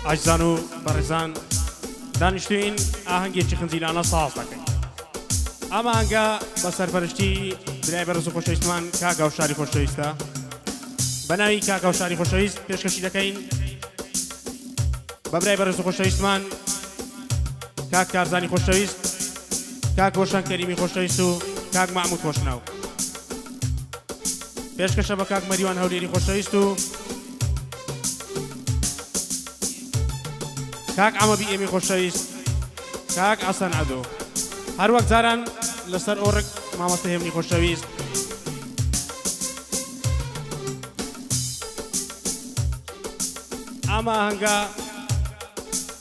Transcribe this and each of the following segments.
ئاجزان و بەڕێزان دانیشتوین ئاهەنگێکی خنجیلانە ساز دەکەین. ئەم ئاهەنگە بە سەرپەرشتی برای بەڕێز و خۆشەویستمان کاک هاوشاری خۆشەویستە. بە ناوی کاک هاوشاری خۆشەویست پێشکەشی دەکەین بە برای بەڕێز و خۆشەویستمان کاک کارزانی خۆشەویست، کاک ڕۆشن کەریمی خۆشەویست و کاک مەحموود خۆشناو. پێشکەشە بە کاک مەریوان هەولێری خۆشەویست و کاک ئەمەبی ئێمەی خۆشەویست، کاک ئەسەن عەدۆ. هەروەک جاران لەسەر ئۆڕک مامۆستا هێمنی خۆشەویست. ئەمە ئاهەنگە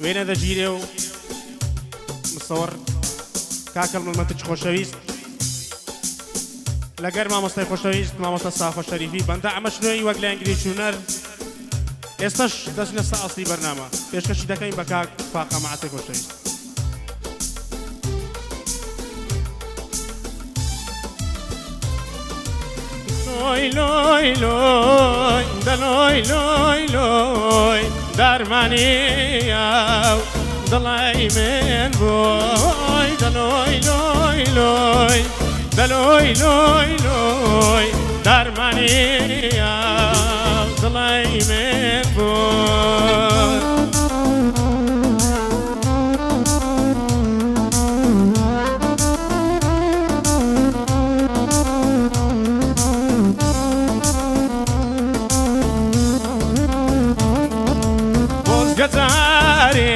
وێنە دەگیرێ و مستەوەڕ کاکەڵ مڵمەتچ خۆشەویست لەگەر مامۆستای خۆشەویست مامۆستا سافە شەریفی بەندە ئەمە شنوێی وەک لە ئەنگلیزی چوونەر. ئێستاش دەچنە سەر ئەسڵی بەرنامە پێشکەشی دەکەین بە کاک فاقە مەعەتەی خۆشەویست. لۆی لۆی لۆی دەلۆی لۆی لۆی دەرمانیە دڵی من بۆی دەلۆی لۆی لۆی دەلۆی لۆی لۆی دەرمانیە دڵی من بۆی. گەجارێ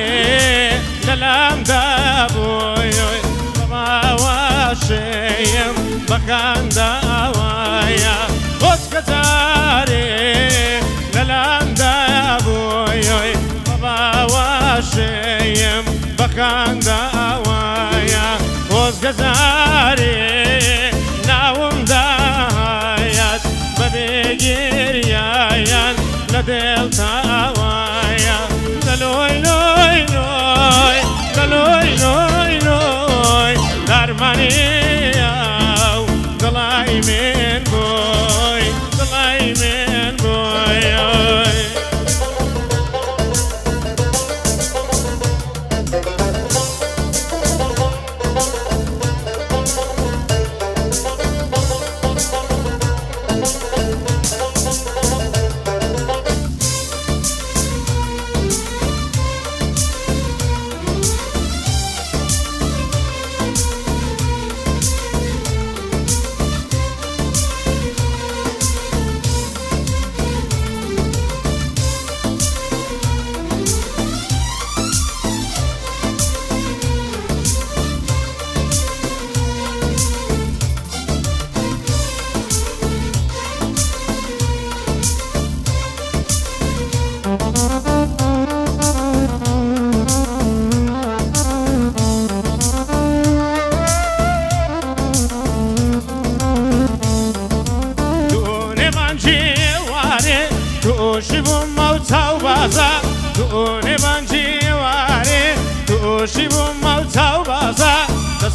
لەلام دابووی بەباوەشەیم بەکان داوایە بۆچ گەجارێ لەلام دابووی بەباوەشەیم بەکان داوایە بۆچ گەجارێ ناوم داهایەت بەبێ گێریایان لە دڵ تاوایە لۆی لۆی لۆی لۆی لۆی لۆی دەرمانیە دڵی من بۆی دڵی من بۆی.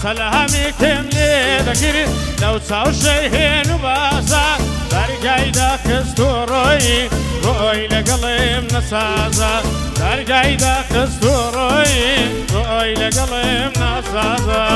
سەلامی کەم لێ دەکرد لەو چاوشەی هێن و باسە دەرگایدا خست و ڕۆی ڕۆی لەگەڵێم نەسازە دەرگایدا خست و ڕۆی ڕۆی لەگەڵێم ناسازە.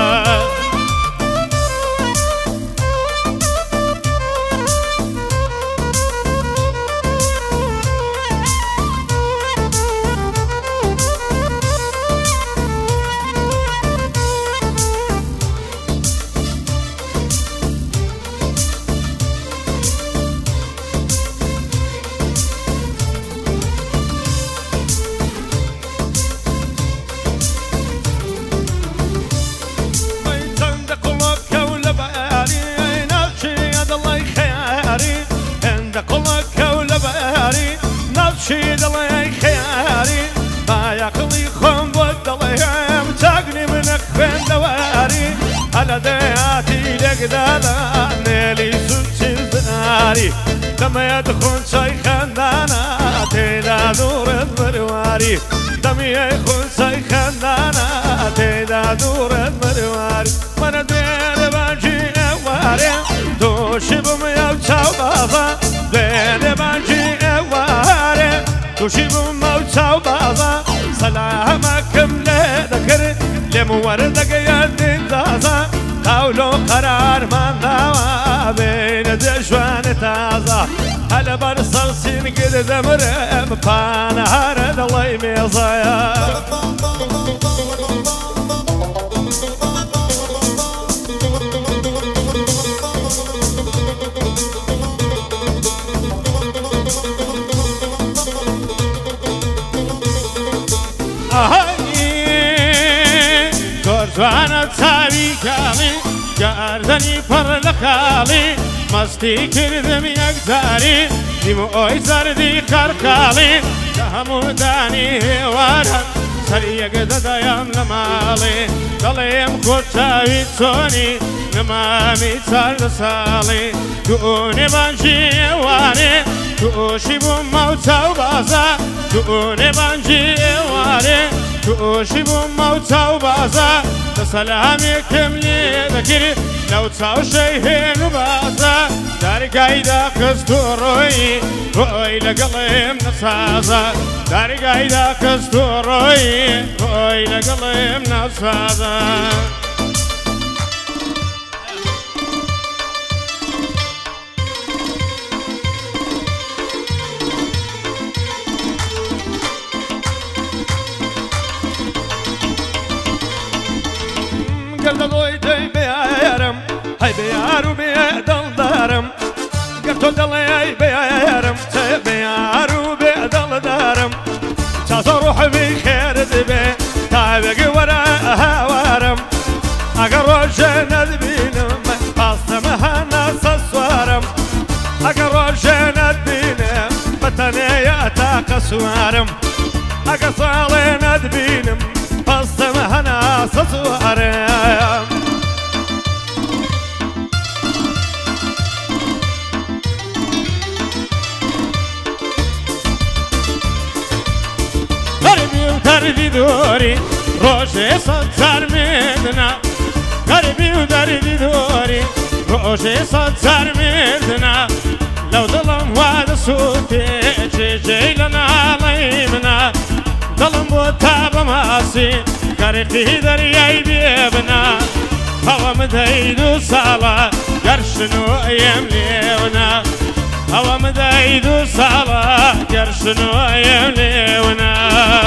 على دياتي لقدانا نيلي سوتشي الزناري لما يدخل شيخنا تيدا دور المرواري لما يدخل شيخنا تيدا دور المرواري من دير بانجي اواري توشي بميا وشاو بابا دير بانجي اواري توشي بميا وشاو بابا وردقيت تازة قولوا قرار من دوا بين دجوان تازة هلا برسل سين قد دمر بان هرد الله يميزايا جوانا تساوي كامي گردنی پر لخالی مستی کردم یک داری دیمو اوی زردی کرکالی دهمو دانی هوارم سری یک ددایم لمالی دلیم خود چاوی چونی نمامی چارد سالی دونه بانجی واری توشی بوم موتا و بازا دونه بانجی واری توشی بوم موتا و بازا سلامي كملي ذكري لو تساو شيء نبازا داري قايدة كستوروي روي لقليم نصازا داري قايدة كستوروي روي لقليم نصازا قرد ضويتي بيارم هاي بيارو بيدل دارم قرد ضلي بيارم تي بيارو بيدل دارم تاز روح بخير دبي تابق ورا هوارم اقر جند بينم باستم هناس الصوارم اقر جند بينم بطنية تاقسوارم اقر صالين بينم باستم هناس الصوارم دردی دوری روشه سر میدنا قربی و دردی دوری روشه سر میدنا لو ظلم واد صوتي جيلنا عليمنا ظلم وتاب ماسي قرقي درياي بيبنا هوا مدايدو صلاة قرشنو يمليونا هوا مدايدو صلاة قرشنو يمليونا